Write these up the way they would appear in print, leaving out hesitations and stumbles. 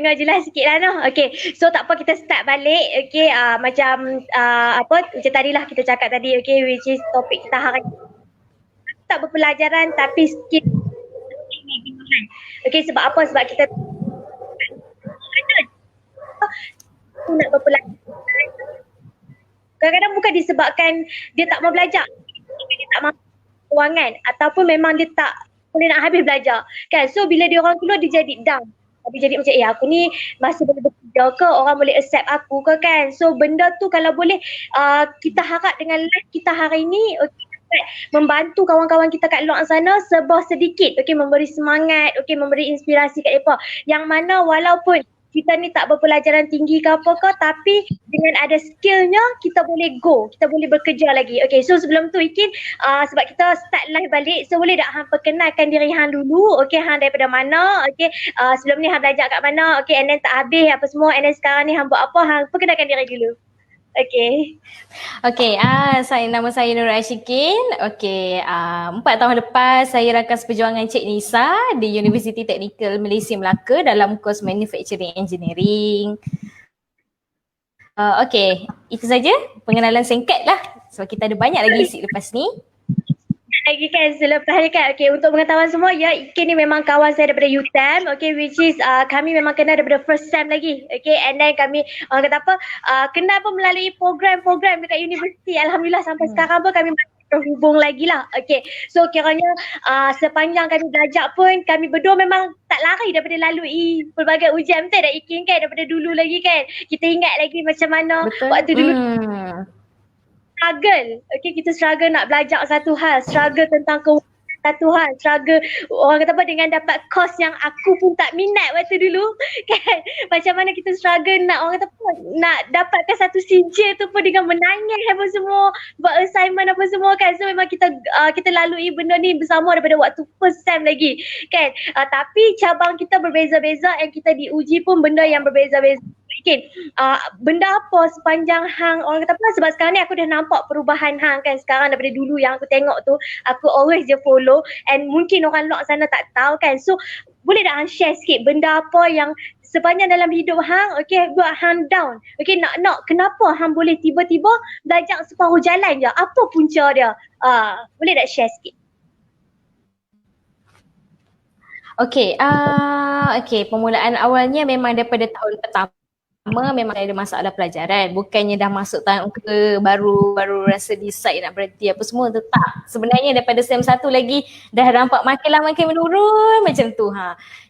dengar jelas sikit lah noh. Okay, so tak apa kita start balik. Okay, macam macam tadilah kita cakap tadi, okay, which is topik kita hari ni. Tak berpelajaran tapi skill. Okay, sebab apa? Sebab kita nak berpelajaran. Kadang-kadang bukan disebabkan dia tak mau belajar. Dia tak mahu kewangan ataupun memang dia tak boleh nak habis belajar. Kan? So bila dia orang keluar dia jadi down. Dia jadi macam aku ni masih boleh bekerja ke, orang boleh accept aku ke kan. So benda tu kalau boleh kita harap dengan live kita hari ni, okay, membantu kawan-kawan kita kat luar sana sebab sedikit, okay, memberi semangat, okay, memberi inspirasi kat mereka. Yang mana walaupun kita ni tak berpelajaran tinggi ke apa ke, tapi dengan ada skillnya kita boleh go, kita boleh bekerja lagi. Okay, so sebelum tu Ikin, sebab kita start live balik, so boleh tak hang perkenalkan diri hang dulu, okay, hang daripada mana, okay, sebelum ni hang belajar kat mana, okay, and then tak habis apa semua, and then sekarang ni hang buat apa, hang perkenalkan diri dulu. Okay. Okay, nama saya Nurul Ashikin. Okay, 4 tahun lepas saya rakan seperjuangan Cik Nisa di Universiti Teknikal Malaysia Melaka dalam kos Manufacturing Engineering. Okay, itu saja pengenalan singkat lah. Sebab kita ada banyak lagi isi lepas ni. Lagi kan selepas ni kan, okay, untuk pengetahuan semua, ya, Ikin ni memang kawan saya daripada UTM, okay, which is kami memang kenal daripada first sem lagi, okay, and then kami kata apa, kenal pun melalui program-program dekat universiti. Alhamdulillah sampai sekarang pun kami terhubung lagi lah, okay. So kiranya sepanjang kami belajar pun kami berdua memang tak lari daripada lalui pelbagai ujian, betul tak Ikin kan, daripada dulu lagi kan. Kita ingat lagi macam mana waktu dulu struggle, okay, kita struggle nak belajar satu hal, struggle tentang satu hal, struggle orang kata apa dengan dapat course yang aku pun tak minat waktu dulu kan. Macam mana kita struggle nak orang kata apa, nak dapatkan satu sijil tu pun dengan menangis apa semua, buat assignment apa semua kan. So memang kita lalui benda ni bersama daripada waktu first sem lagi kan. Tapi cabang kita berbeza-beza and kita diuji pun benda yang berbeza-beza. Okay, benda apa sepanjang hang orang kata apa, sebab sekarang ni aku dah nampak perubahan hang kan sekarang daripada dulu yang aku tengok tu, aku always je follow and mungkin orang luar sana tak tahu kan. So boleh tak hang share sikit benda apa yang sepanjang dalam hidup hang, okay, buat hang down, okay, nak kenapa hang boleh tiba-tiba belajar separuh jalan je, apa punca dia, boleh tak share sikit? Okay, permulaan awalnya memang daripada tahun pertama memang ada masalah pelajaran. Bukannya dah masuk tahun ke baru rasa decide nak berhenti apa semua tu, tak. Sebenarnya daripada sem 1 lagi dah nampak makin menurun macam tu.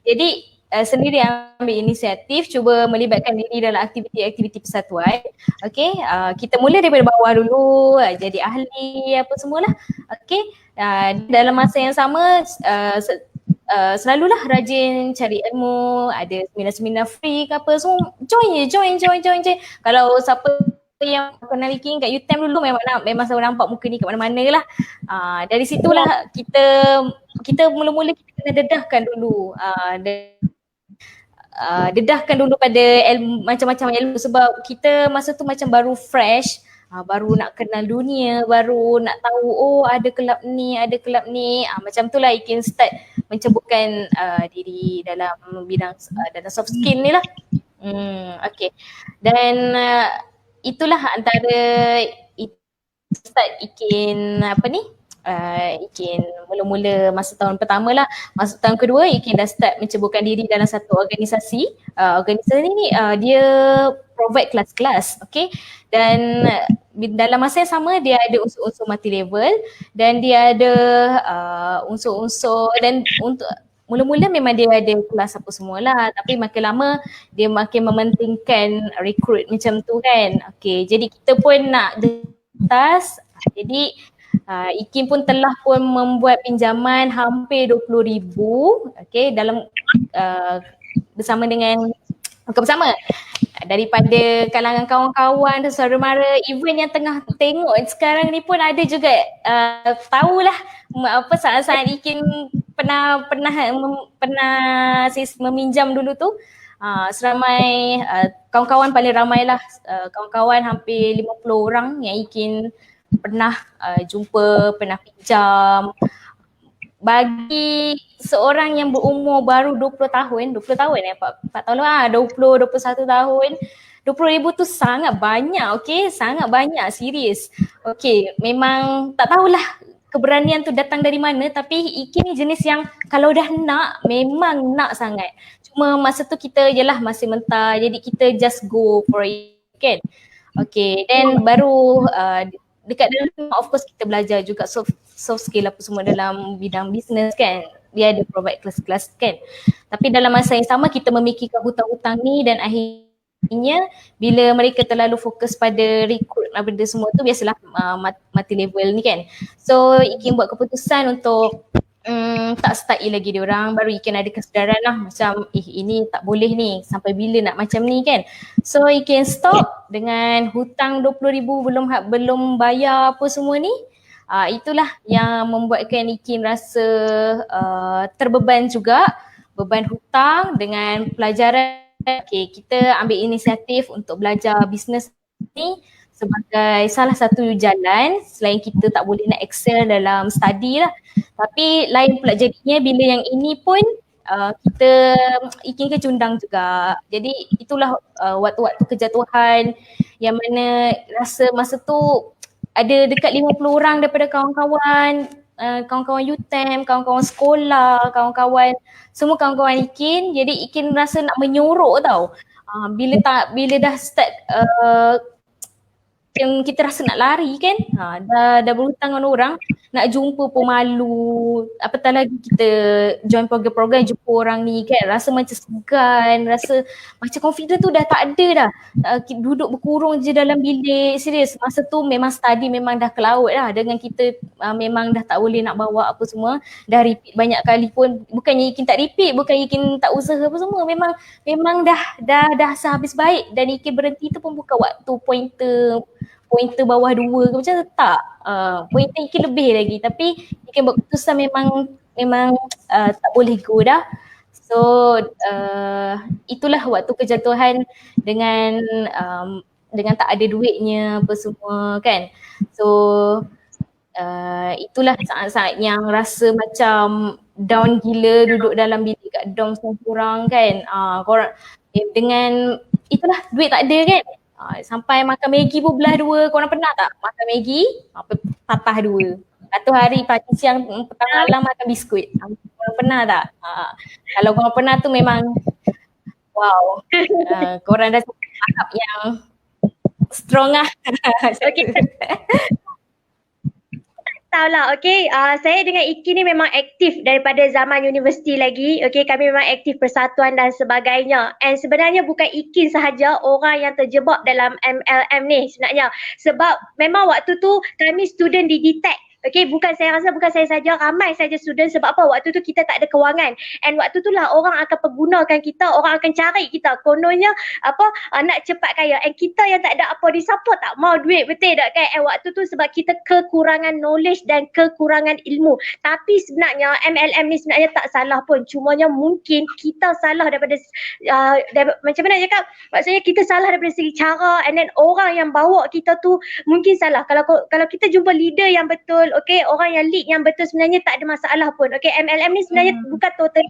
Jadi sendiri ambil inisiatif cuba melibatkan diri dalam aktiviti-aktiviti persatuan. Okay, kita mula daripada bawah dulu, jadi ahli apa semualah. Okay, dalam masa yang sama selalulah rajin cari ilmu, ada seminar-seminar free ke apa, semua join. Kalau siapa yang kenal Ikin kat UTM dulu memang selalu nampak muka ni kat mana-mana lah. Dari situlah kita mula-mula kita kena dedahkan dulu pada ilmu, macam-macam ilmu, sebab kita masa tu macam baru fresh, baru nak kenal dunia, baru nak tahu ada kelab ni, macam tu lah Ikin start menceburkan diri dalam bidang dalam soft skill ni lah. Okay, dan itulah antara start Ikin Ikin mula-mula masa tahun pertama lah. Masa tahun kedua Ikin dah start menceburkan diri dalam satu organisasi. Organisasi ni dia provide kelas-kelas, okay, dan dalam masa yang sama dia ada unsur-unsur multi level dan dia ada unsur-unsur, dan untuk mula-mula memang dia ada kelas apa semualah, tapi makin lama dia makin mementingkan recruit macam tu kan. Okay, jadi kita pun nak detas, jadi Ikin pun telah pun membuat pinjaman hampir 20,000, okay, dalam bersama dengan daripada kalangan kawan-kawan dan saudara mara. Even yang tengah tengok sekarang ni pun ada juga tahulah apa saat-saat Ikin pernah meminjam dulu tu. Seramai kawan-kawan paling ramai lah, kawan-kawan hampir 50 orang yang Ikin pernah jumpa, pernah pinjam. bagi seorang yang berumur baru 20 tahun, 4 tahun lah, 20, 21 tahun, 20,000 tu sangat banyak, okay? Sangat banyak, serius. Okay, memang tak tahulah keberanian tu datang dari mana, tapi Iki ni jenis yang kalau dah nak, memang nak sangat. Cuma masa tu kita jelah masih mentah, jadi kita just go for it, kan? Okay, then baru dekat dalam of course kita belajar juga soft skill apa semua dalam bidang bisnes kan. Dia ada provide kelas-kelas kan. Tapi dalam masa yang sama kita memikirkan hutang-hutang ni dan akhirnya bila mereka terlalu fokus pada recruit benda semua tu biasalah mati level ni kan. So Ikin buat keputusan untuk tak start lagi diorang, baru Ikin ada kesedaran lah macam ini tak boleh ni, sampai bila nak macam ni kan. So Ikin stop dengan hutang 20,000 belum bayar apa semua ni. Itulah yang membuatkan Ikin rasa terbeban juga, beban hutang dengan pelajaran. Okay, kita ambil inisiatif untuk belajar bisnes ni sebagai salah satu jalan selain kita tak boleh nak excel dalam study lah. Tapi lain pula jadinya bila yang ini pun kita Ikin kecundang juga. Jadi itulah waktu-waktu kejatuhan yang mana rasa masa tu ada dekat 50 orang daripada kawan-kawan UTM, kawan-kawan sekolah, semua kawan-kawan Ikin. Jadi Ikin rasa nak menyorok tau. Bila dah start yang kita rasa nak lari kan, dah berhutang dengan orang, nak jumpa pun malu, apatah lagi kita join program-program jumpa orang ni kan, rasa macam segan, rasa macam confident tu dah tak ada dah, duduk berkurung je dalam bilik, serius masa tu memang study memang dah ke laut lah dengan kita, memang dah tak boleh nak bawa apa semua, dah repeat banyak kali pun, bukannya Ikin tak repeat, bukan Ikin tak usaha apa semua, memang dah sehabis baik dan Ikin berhenti tu pun bukan waktu pointer bawah 2 ke macam tu, tak. Pointer Ikin lebih lagi, tapi Ikin buat keputusan memang tak boleh go dah. So itulah waktu kejatuhan dengan tak ada duitnya apa semua kan. So itulah saat-saat yang rasa macam down gila, duduk dalam bilik kat dorm seorang kan. Korang dengan itulah duit tak ada kan. Sampai makan Maggi pun belah 2. Korang pernah tak makan Maggi? Patah 2. Satu hari pagi siang petang malam makan biskut. Korang pernah tak? Kalau korang pernah tu memang wow. Korang dah tahap yang strong lah. Okay. Tahu lah, okay. Saya dengan Iki ni memang aktif daripada zaman universiti lagi. Okay, kami memang aktif persatuan dan sebagainya. And sebenarnya bukan Ikin sahaja orang yang terjebak dalam MLM ni sebenarnya. Sebab memang waktu tu kami student di-detect. Okay, saya rasa bukan saya saja, ramai saja student. Sebab apa? Waktu tu kita tak ada kewangan. And waktu tu lah orang akan pergunakan kita, orang akan cari kita. Kononnya nak cepat kaya. And kita yang tak ada apa di siapa tak mau duit, betul tak kan? And waktu tu sebab kita kekurangan knowledge dan kekurangan ilmu. Tapi sebenarnya MLM ni sebenarnya tak salah pun. Cumanya mungkin kita salah daripada macam mana cakap? Maksudnya kita salah daripada segi cara, and then orang yang bawa kita tu mungkin salah. Kalau kita jumpa leader yang betul, okay, orang yang lead yang betul, sebenarnya tak ada masalah pun. Okay, MLM ni sebenarnya bukan total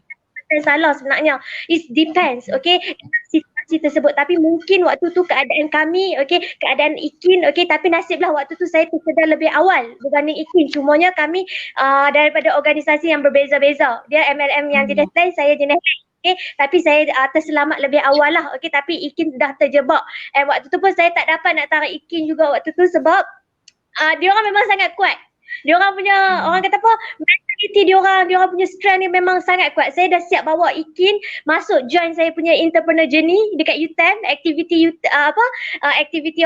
salah sebenarnya. It depends, okay, situasi tersebut. Tapi mungkin waktu tu keadaan kami, okay, keadaan Ikin, okay, tapi nasiblah waktu tu saya tersedar lebih awal berbanding Ikin. Cumanya kami daripada organisasi yang berbeza-beza. Dia MLM yang jenis lain, saya jenis lain. Okay, tapi saya terselamat lebih awal lah. Okay, tapi Ikin dah terjebak. Waktu tu pun saya tak dapat nak tarik Ikin juga waktu tu sebab dia orang memang sangat kuat. Dia orang punya orang kata apa, mentality dia orang punya strength ni memang sangat kuat. Saya dah siap bawa Ikin masuk join saya punya entrepreneur journey dekat UTM, aktiviti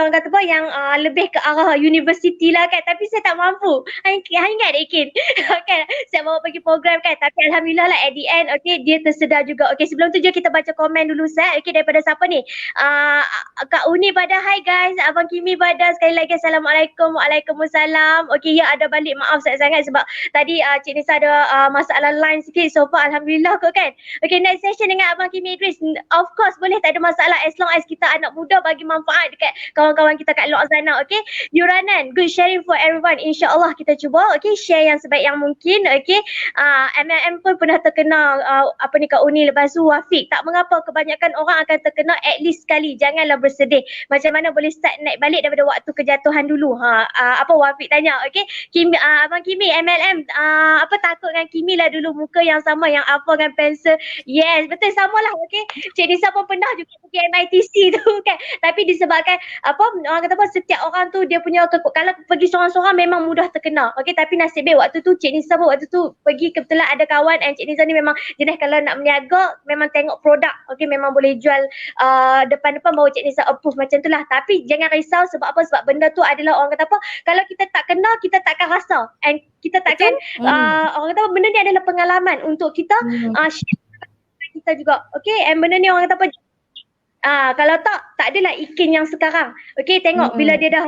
orang kata apa yang lebih ke arah university lah kan, tapi saya tak mampu. Ingat Ikin kan, saya bawa pergi program kan, tapi alhamdulillah lah at the end, okay, dia tersedar juga. Okay, sebelum tu je kita baca komen dulu Sat. Okay, daripada siapa ni? Kak Uni pada, hi guys. Abang Kimi pada, sekali lagi assalamualaikum. Waalaikumsalam. Okay, ya ada balik, maaf sangat-sangat sebab tadi Cik Nisa ada masalah line sikit. So far Alhamdulillah kot kan. Okay, next session dengan Abang Kimi Idris. Of course boleh, tak ada masalah as long as kita anak muda bagi manfaat dekat kawan-kawan kita kat luar sana. Okay, Yuranan, good sharing for everyone. InsyaAllah kita cuba share yang sebaik yang mungkin. MLM pun pernah terkena kat Uni, lepas tu Wafiq. Tak mengapa, kebanyakan orang akan terkena at least sekali. Janganlah bersedih. Macam mana boleh start naik balik daripada waktu kejatuhan dulu? Wafiq tanya. Okay, Abang Kimi, MLM takut dengan Kimi lah dulu, muka yang sama yang apa dengan pensel. Yes, betul, samalah. Okay, Cik Nisa pun pernah juga pergi MITC tu kan. Tapi disebabkan orang kata setiap orang tu dia punya kalau pergi seorang-seorang memang mudah terkena. Okay, tapi nasib baik waktu tu Cik Nisa pun waktu tu pergi, kebetulan ada kawan, and Cik Nisa ni memang jenis kalau nak berniaga memang tengok produk. Okay, memang boleh jual depan-depan baru Cik Nisa approve macam tu lah. Tapi jangan risau, sebab apa? Sebab benda tu adalah orang kata kalau kita tak kena, kita takkan rasa, and kita takkan orang kata benda ni adalah pengalaman untuk kita share kita juga. Okay, and benda ni orang kata kalau tak adalah Ikin yang sekarang. Okay, tengok bila dia dah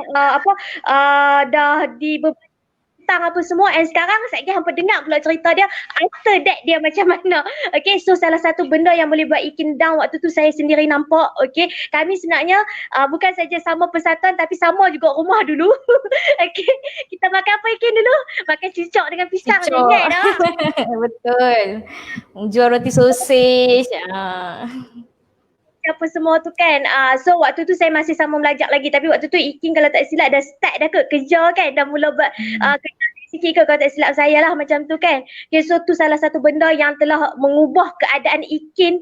dah di hutang apa semua, and sekarang saya hampa dengar pula cerita dia after that dia macam mana. Okay, so salah satu benda yang boleh buat Ikin down waktu tu saya sendiri nampak. Okay, kami sebenarnya bukan saja sama persatuan tapi sama juga rumah dulu. Okay, kita makan apa Ikin dulu? Makan cicak dengan pisang. Ingat dah. Betul. Jual roti sosis. Apa semua tu kan. So waktu tu saya masih sama belajar lagi, tapi waktu tu Ikin kalau tak silap dah start dah kerja kan, dah mula buat kerja sikit ke kalau tak silap saya lah macam tu kan. Okay, so tu salah satu benda yang telah mengubah keadaan Ikin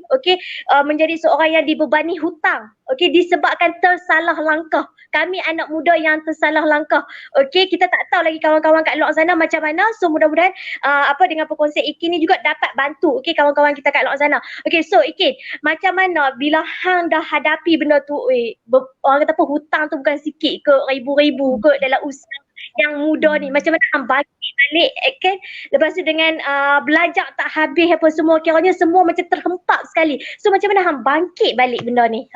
menjadi seorang yang dibebani hutang. Okay, disebabkan tersalah langkah. Kami anak muda yang tersalah langkah. Okay, kita tak tahu lagi kawan-kawan kat luar sana macam mana. So mudah-mudahan dengan perkongsian Ikin ni juga dapat bantu kawan-kawan kita kat luar sana. Okay, so Ikin, macam mana bila hang dah hadapi benda tu, orang kata hutang tu bukan sikit ke, ribu-ribu ke dalam usaha yang muda ni, macam mana hang bagi balik kan? Lepas tu dengan belajar tak habis apa semua, kiranya semua macam terhempak sekali. So macam mana hang bangkit balik benda ni?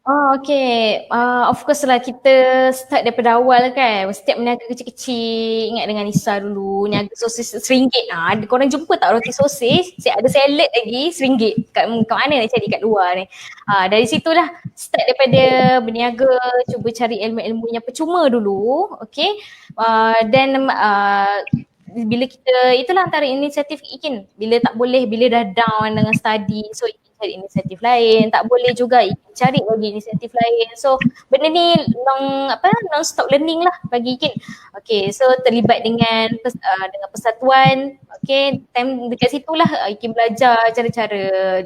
Okay. Of course lah, kita start daripada awal kan. Setiap meniaga kecil-kecil, ingat dengan Nisa dulu, niaga sosis RM1. Ada korang jumpa tak roti sosis? Ada salad lagi RM1. Kat mana nak cari kat luar ni? Dari situlah start daripada berniaga, cuba cari ilmu-ilmu yang percuma dulu. Okay. Dan bila kita, itulah antara inisiatif Ikin. Bila tak boleh, bila dah down dengan study, so Ikin cari inisiatif lain. Tak boleh juga Ikin cari lagi inisiatif lain. So benda ni non-stop learning lah bagi Ikin. Okay, so terlibat dengan persatuan. Okay, time dekat situlah Ikin belajar cara-cara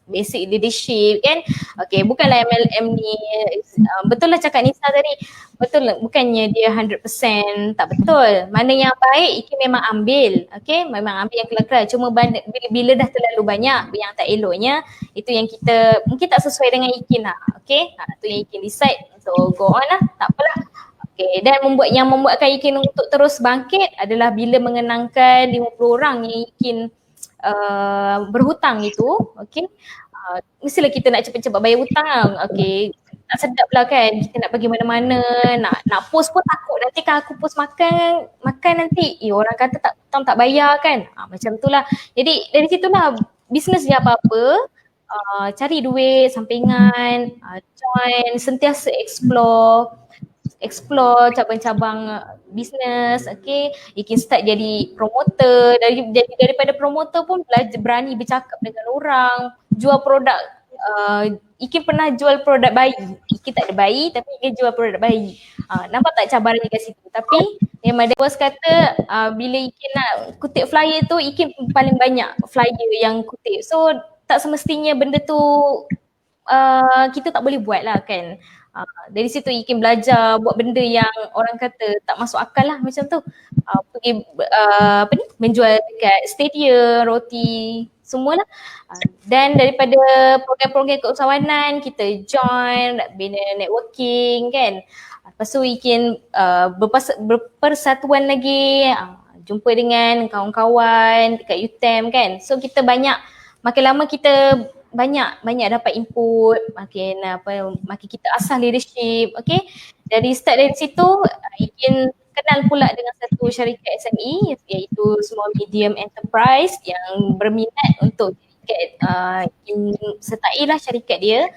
basic leadership kan. Okay, bukanlah MLM ni betul lah cakap Nisa tadi. Betul lah, bukannya dia 100% tak betul. Mana yang baik Ikin memang ambil. Okay, memang ambil yang kelakar. Cuma bila dah terlalu banyak yang tak eloknya, itu yang kita mungkin tak sesuai dengan Ikin lah. Okay, tu yang Ikin decide. So go on lah, tak apalah. Okay, dan yang membuatkan Ikin untuk terus bangkit adalah bila mengenangkan 50 orang yang Ikin berhutang itu. Okay, mestilah kita nak cepat-cepat bayar hutang lah. Okay, tak sedap lah kan, kita nak pergi mana-mana, nak post pun takut nanti kan aku post makan nanti orang kata tak bayar kan. Macam tu lah. Jadi dari situlah bisnes je apa-apa, cari duit sampingan, join, sentiasa explore cabang-cabang bisnes. Okay, Ikin start jadi promoter. Daripada promoter pun berani bercakap dengan orang, jual produk. Ikin pernah jual produk bayi. Ikin tak ada bayi tapi Ikin jual produk bayi. Nampak tak cabarannya kat situ? Tapi memang dia bos kata bila Ikin nak kutip flyer tu, Ikin paling banyak flyer yang kutip. So tak semestinya benda tu kita tak boleh buat lah kan. Dari situ Ikin belajar buat benda yang orang kata tak masuk akal lah macam tu. Pergi menjual dekat stadium, roti, semualah. Dan daripada program-program keusahawanan kita join, bina networking kan. Lepas tu Ikin berpersatuan lagi, jumpa dengan kawan-kawan dekat UTM kan. So kita makin lama kita banyak dapat input, makin kita asah leadership. Okay, dari start dari situ Ikin kenal pula dengan satu syarikat SME iaitu Small Medium Enterprise yang berminat untuk sertai lah syarikat dia.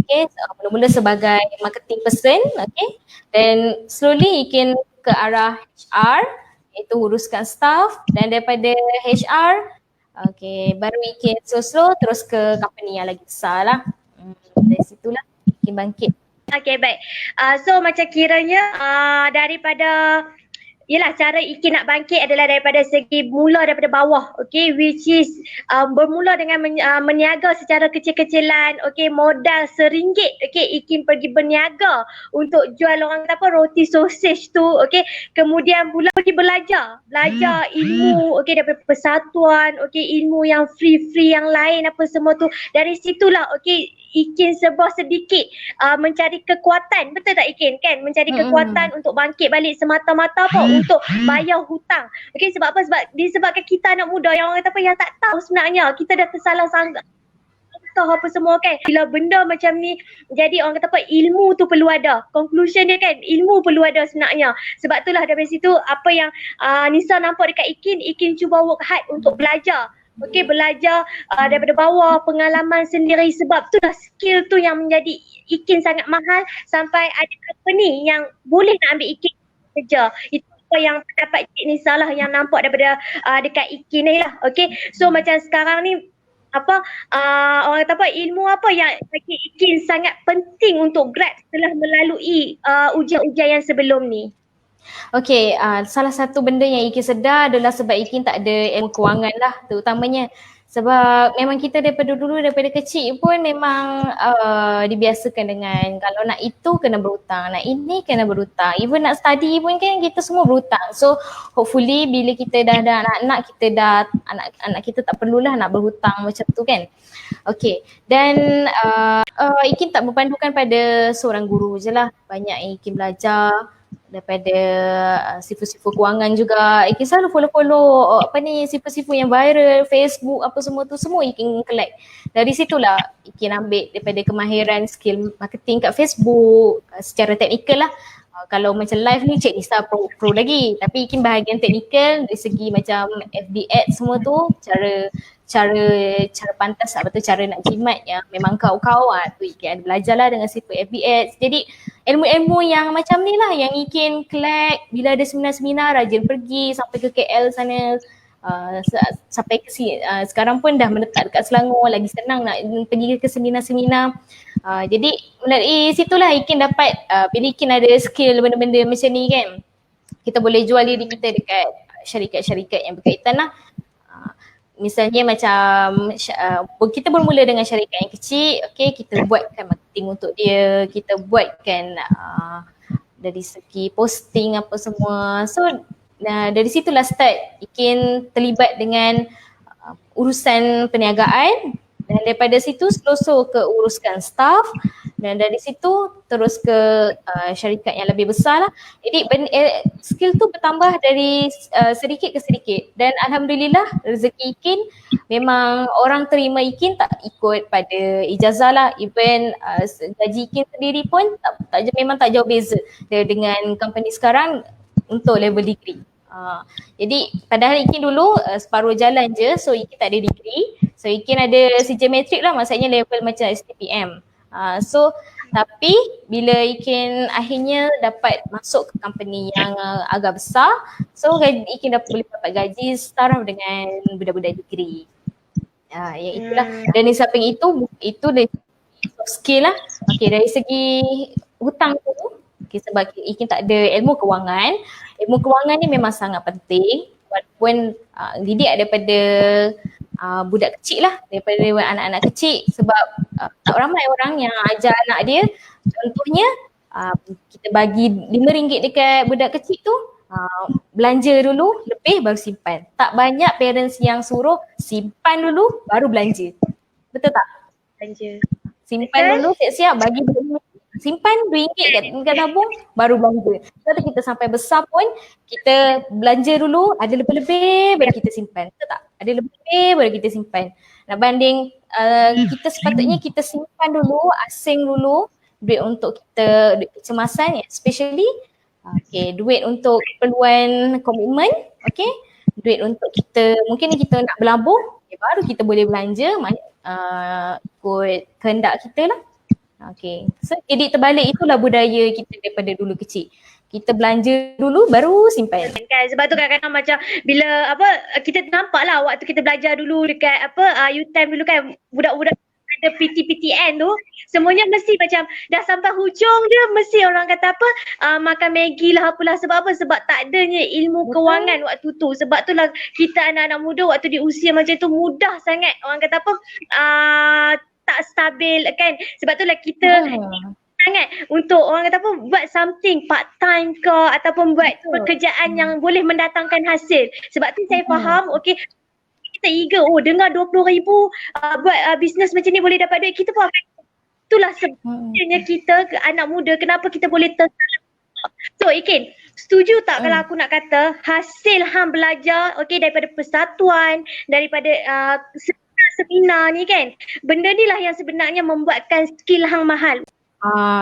Okay, mula-mula sebagai marketing person, okay, dan slowly Ikin ke arah HR iaitu uruskan staff, dan daripada HR okay, baru Ikin slow-slow terus ke company yang lagi besar lah. Dari situlah Ikin bangkit. Okay, baik. So macam kiranya daripada yelah, cara Ikin nak bangkit adalah daripada segi mula daripada bawah, okay, which is bermula dengan meniaga secara kecil-kecilan, okay, modal RM1, okay, Ikin pergi berniaga untuk jual orang kata apa, roti sausage tu, okay, kemudian pula pergi belajar ilmu, okay, daripada persatuan, okay, ilmu yang free yang lain apa semua tu, dari situlah, okay, Ikin sebuah sedikit mencari kekuatan, betul tak Ikin kan, mencari kekuatan untuk bangkit balik semata-mata apa, untuk bayar hutang. Okey, sebab apa? Sebab disebabkan kita anak muda yang orang kata apa, yang tak tahu sebenarnya kita dah tersalah sangka apa semua kan. Bila benda macam ni jadi, orang kata apa, ilmu tu perlu ada. Conclusion dia kan, ilmu perlu ada sebenarnya. Sebab itulah dari situ apa yang Nisa nampak dekat Ikin cuba work hard untuk belajar. Okey, belajar daripada bawah, pengalaman sendiri, sebab tu dah skill tu yang menjadi Ikin sangat mahal sampai ada company yang boleh nak ambil Ikin kerja. Itu apa yang pendapat Cik Nisa lah yang nampak daripada dekat Ikin ni lah. Okey, so macam sekarang ni apa orang kata apa, ilmu apa yang bagi Ikin sangat penting untuk grab setelah melalui ujian-ujian yang sebelum ni? Okay, salah satu benda yang Ikin sedar adalah sebab Ikin tak ada ilmu kewangan lah terutamanya. Sebab memang kita daripada kecil pun memang dibiasakan dengan kalau nak itu kena berhutang, nak ini kena berhutang. Even nak study pun kan kita semua berhutang. So hopefully bila kita dah ada anak-anak, anak kita tak perlulah nak berhutang macam tu kan. Okay, dan Ikin tak berpandukan pada seorang guru je lah. Banyak yang Ikin belajar daripada sifu-sifu kewangan juga. Ikin selalu follow sifu-sifu yang viral, Facebook apa semua tu, semua Ikin collect. Dari situlah Ikin ambil daripada kemahiran skill marketing kat Facebook secara teknikal lah. Kalau macam live ni Cik Nisa pro lagi, tapi Ikin bahagian teknikal dari segi macam FB ads semua tu, cara pantas apa tu, cara nak jimat yang memang kau tu Ikin ada belajar lah dengan sifu FB ads. Jadi ilmu-ilmu yang macam ni lah yang Ikin collect bila ada seminar-seminar, rajin pergi sampai ke KL sana, sampai ke sini. Sekarang pun dah menetap dekat Selangor, lagi senang nak pergi ke seminar-seminar. Jadi dari situlah Ikin dapat, bila Ikin ada skill benda-benda macam ni kan, kita boleh jual diri kita dekat syarikat-syarikat yang berkaitan lah. Misalnya macam kita bermula dengan syarikat yang kecil, okay, kita buatkan marketing untuk dia, kita buatkan dari segi posting apa semua. So dari situlah start Ikin terlibat dengan urusan perniagaan, dan daripada situ slow ke uruskan staff, dan dari situ terus ke syarikat yang lebih besar lah. Jadi skill tu bertambah dari sedikit ke sedikit, dan alhamdulillah rezeki Ikin memang orang terima Ikin tak ikut pada ijazah lah. Even gaji Ikin sendiri pun memang tak jauh beza dengan company sekarang untuk level degree. Jadi padahal Ikin dulu separuh jalan je, so Ikin tak ada degree. So Ikin ada CJ Matric lah, maksudnya level macam STPM. So tapi bila Ikin akhirnya dapat masuk ke company yang agak besar, so Ikin boleh dapat gaji setara dengan budak-budak degree. Ya itulah. Dan di samping itu dari soft skill lah. Okay, dari segi hutang tu, okay, sebab Ikin tak ada ilmu kewangan. Ilmu kewangan ni memang sangat penting walaupun didik daripada budak kecil lah, daripada anak-anak kecil, sebab tak ramai orang yang ajar anak dia. Contohnya kita bagi RM5 dekat budak kecil tu, belanja dulu lebih baru simpan. Tak banyak parents yang suruh simpan dulu baru belanja. Betul tak? Belanja. Simpan dulu siap-siap, bagi simpan RM2 kat tabung baru belanja. Kalau kita sampai besar pun kita belanja dulu, ada lebih-lebih baru kita simpan. Betul tak? Ada lebih-lebih baru kita simpan. Nak banding kita sepatutnya kita simpan dulu, asing dulu duit untuk kita, duit kecemasan, especially Okay, duit untuk keperluan komitmen, okay. Duit untuk kita, mungkin kita nak berlabur, okay, baru kita boleh belanja ikut kehendak kita lah. Okay, so jadi terbalik itulah budaya kita daripada dulu kecil. Kita belanja dulu baru simpan. Kan sebab tu kadang-kadang macam bila kita nampak lah waktu kita belajar dulu dekat UTM dulu kan, budak-budak ada PTN tu semuanya mesti macam dah sampai hujung dia mesti orang kata makan Maggi lah apalah. Sebab apa? Sebab tak adanya ilmu kewangan waktu tu. Sebab tu lah kita anak-anak muda waktu di usia macam tu mudah sangat orang kata tak stabil kan. Sebab tu lah kita sangat untuk orang kata buat something part time ke ataupun buat pekerjaan yang boleh mendatangkan hasil. Sebab tu saya faham kita eager dengar 20,000 buat bisnes macam ni boleh dapat duit, kita pun akan, itulah sebabnya kita anak muda kenapa kita boleh tersalah. So Ikin, setuju tak kalau aku nak kata hasil hang belajar daripada persatuan, daripada seminar ni kan, benda ni lah yang sebenarnya membuatkan skill hang mahal.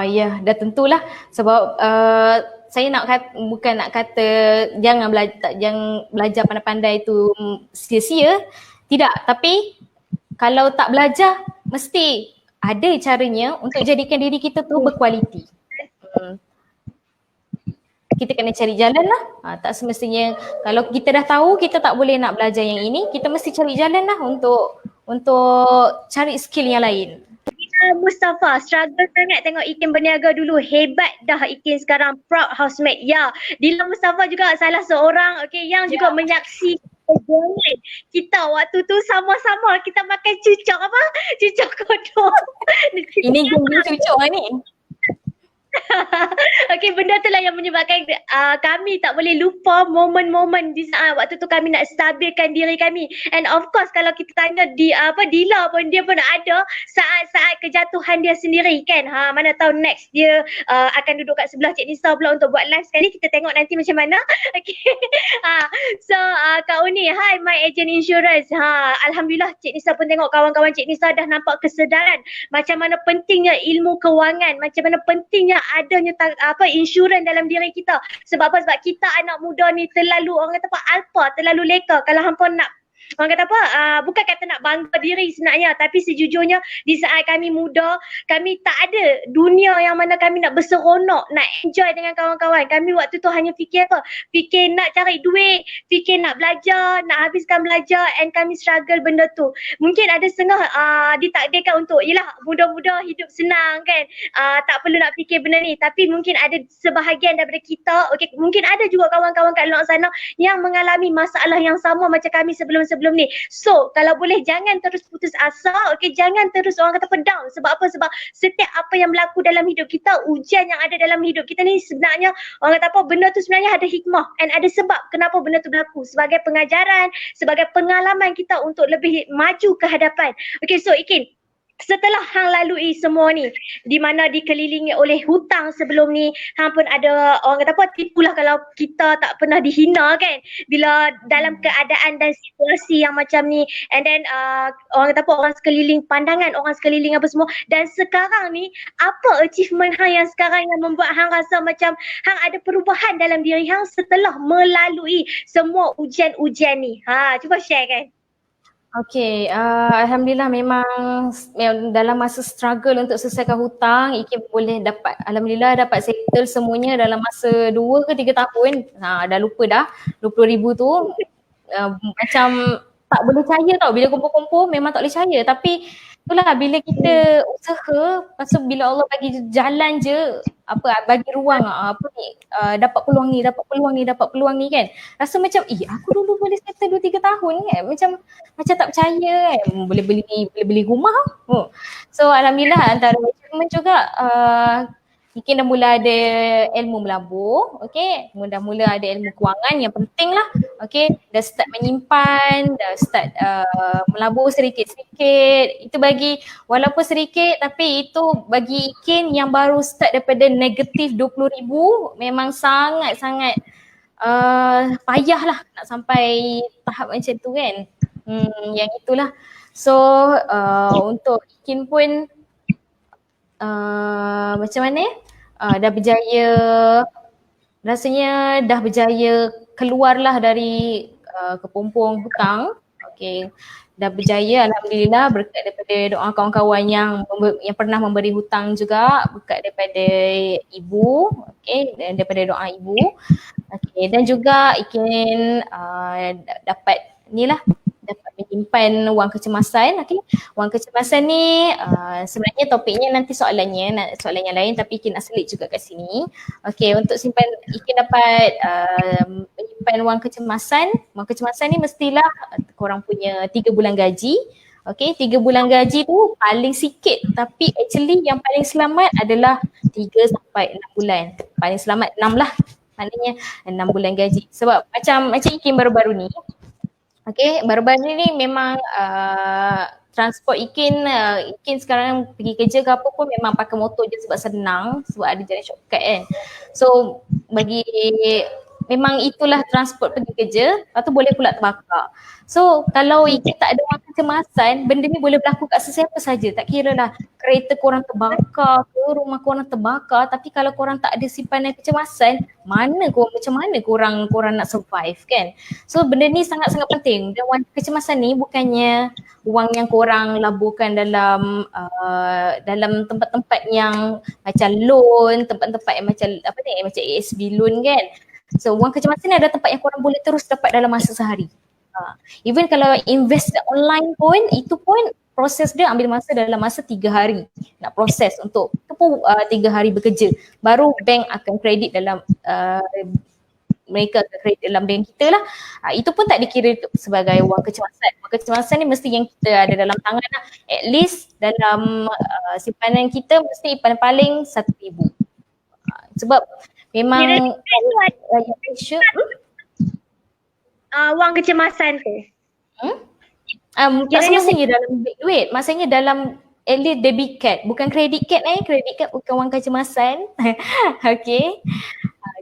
Ya, dah tentulah sebab saya bukan nak kata jangan belajar pandai-pandai tu sia-sia. Tidak, tapi kalau tak belajar mesti ada caranya untuk jadikan diri kita tu berkualiti. Kita kena cari jalan lah. Tak semestinya kalau kita dah tahu kita tak boleh nak belajar yang ini, kita mesti cari jalan lah untuk cari skill yang lain. Mustafa, struggle sangat tengok Ikin berniaga dulu. Hebat dah Ikin sekarang, proud housemate. Ya, Dila Mustafa juga salah seorang yang juga menyaksikan perjuangan kita waktu tu sama-sama kita makan cucuk kodok. Ini gembira cucuk lah ni. Benda tu lah yang menyebabkan kami tak boleh lupa momen-momen di saat waktu tu kami nak stabilkan diri kami. And of course kalau kita tanya Dila pun dia pun ada saat-saat kejatuhan dia sendiri kan. Mana tahu next dia akan duduk kat sebelah Cik Nisa pula untuk buat live sekali. Kita tengok nanti macam mana. So Kak Uni, hi My Agent Insurance. Alhamdulillah Cik Nisa pun tengok kawan-kawan Cik Nisa dah nampak kesedaran macam mana pentingnya ilmu kewangan, macam mana pentingnya adanya insurans dalam diri kita. Sebab apa? Sebab kita anak muda ni terlalu orang kata alpha, terlalu leka. Kalau hampa nak orang kata bukan kata nak bangga diri sebenarnya, tapi sejujurnya di saat kami muda, kami tak ada dunia yang mana kami nak berseronok, nak enjoy dengan kawan-kawan. Kami waktu tu hanya fikir fikir nak cari duit, fikir nak belajar, nak habiskan belajar, and kami struggle benda tu. Mungkin ada setengah ditakdirkan untuk yelah muda-muda hidup senang kan, tak perlu nak fikir benda ni. Tapi mungkin ada sebahagian daripada kita, mungkin ada juga kawan-kawan kat luar sana yang mengalami masalah yang sama macam kami sebelum ni. So kalau boleh jangan terus putus asa, jangan terus orang kata down. Sebab apa? Sebab setiap apa yang berlaku dalam hidup kita, ujian yang ada dalam hidup kita ni sebenarnya orang kata benda tu sebenarnya ada hikmah and ada sebab kenapa benda tu berlaku, sebagai pengajaran, sebagai pengalaman kita untuk lebih maju ke hadapan. So Ikin, setelah hang lalui semua ni, di mana dikelilingi oleh hutang sebelum ni, hang pun ada orang kata tipulah kalau kita tak pernah dihina kan, bila dalam keadaan dan situasi yang macam ni, and then orang kata orang sekeliling, pandangan orang sekeliling apa semua. Dan sekarang ni, apa achievement hang yang sekarang yang membuat hang rasa macam hang ada perubahan dalam diri hang setelah melalui semua ujian-ujian ni? Cuba share kan. Okay, Alhamdulillah memang dalam masa struggle untuk selesaikan hutang, Ikin boleh dapat, Alhamdulillah dapat settle semuanya dalam masa 2 ke 3 tahun. Dah lupa dah 20,000 tu. Macam tak boleh percaya tau, bila kumpul-kumpul memang tak boleh percaya. Tapi itulah bila kita usaha, lepas tu bila Allah bagi jalan je, bagi ruang dapat peluang ni kan. Rasa macam aku dulu boleh settle 2-3 tahun kan. Macam tak percaya kan. Boleh beli rumah. So Alhamdulillah antara achievement juga Ikin dah mula ada ilmu melabur, dah mula ada ilmu kewangan yang penting lah, dah start menyimpan, dah start melabur sedikit-sedikit. Itu bagi, walaupun sedikit tapi itu bagi Ikin yang baru start daripada negatif 20,000 memang sangat-sangat payah lah nak sampai tahap macam tu kan. Yang itulah. So untuk Ikin pun macam mana dah berjaya rasanya dah berjaya keluarlah dari kepompong hutang. Okey, dah berjaya alhamdulillah berkat daripada doa kawan-kawan yang pernah memberi hutang juga, berkat daripada ibu, okey, dan daripada doa ibu. Okey, dan juga Ikin dapat dapat menyimpan wang kecemasan. Okey, wang kecemasan ni sebenarnya topiknya nanti soalan yang lain, tapi Ikin nak selit juga kat sini. Okey, untuk simpan, Ikin dapat menyimpan wang kecemasan. Wang kecemasan ni mestilah korang punya 3 bulan gaji. Okey, 3 bulan gaji tu paling sikit, tapi actually yang paling selamat adalah 3 sampai 6 bulan. Paling selamat 6 lah. Maknanya 6 bulan gaji. Sebab macam Ikin baru-baru ni, okey, baru-baru ni memang transport Ikin sekarang pergi kerja ke apa pun memang pakai motor je sebab senang, sebab ada jalan shortcut kan. So memang itulah transport pergi kerja, lepas tu boleh pula terbakar. So kalau Ikin tak ada wang kecemasan, benda ni boleh berlaku kat sesiapa saja. Tak kira lah kereta korang terbakar ke, rumah korang terbakar, tapi kalau korang tak ada simpanan kecemasan, macam mana korang nak survive kan. So benda ni sangat-sangat penting. Dan wang kecemasan ni bukannya wang yang korang laburkan dalam tempat-tempat yang macam loan, tempat-tempat yang macam macam ASB loan kan. So wang kecemasan ni ada tempat yang korang boleh terus dapat dalam masa sehari. Even kalau invest online pun, itu pun proses dia ambil masa dalam masa 3 hari nak proses untuk, itu pun 3 hari bekerja. Baru bank akan kredit dalam mereka akan kredit dalam bank kita lah. Itu pun tak dikira sebagai wang kecemasan. Wang kecemasan ni mesti yang kita ada dalam tangan lah. At least dalam simpanan kita mesti paling-paling 1,000. Sebab memang wang kecemasan tu. Tak semestinya dalam duit. Maksudnya dalam at least debit card. Bukan credit card credit card bukan wang kecemasan. Okay.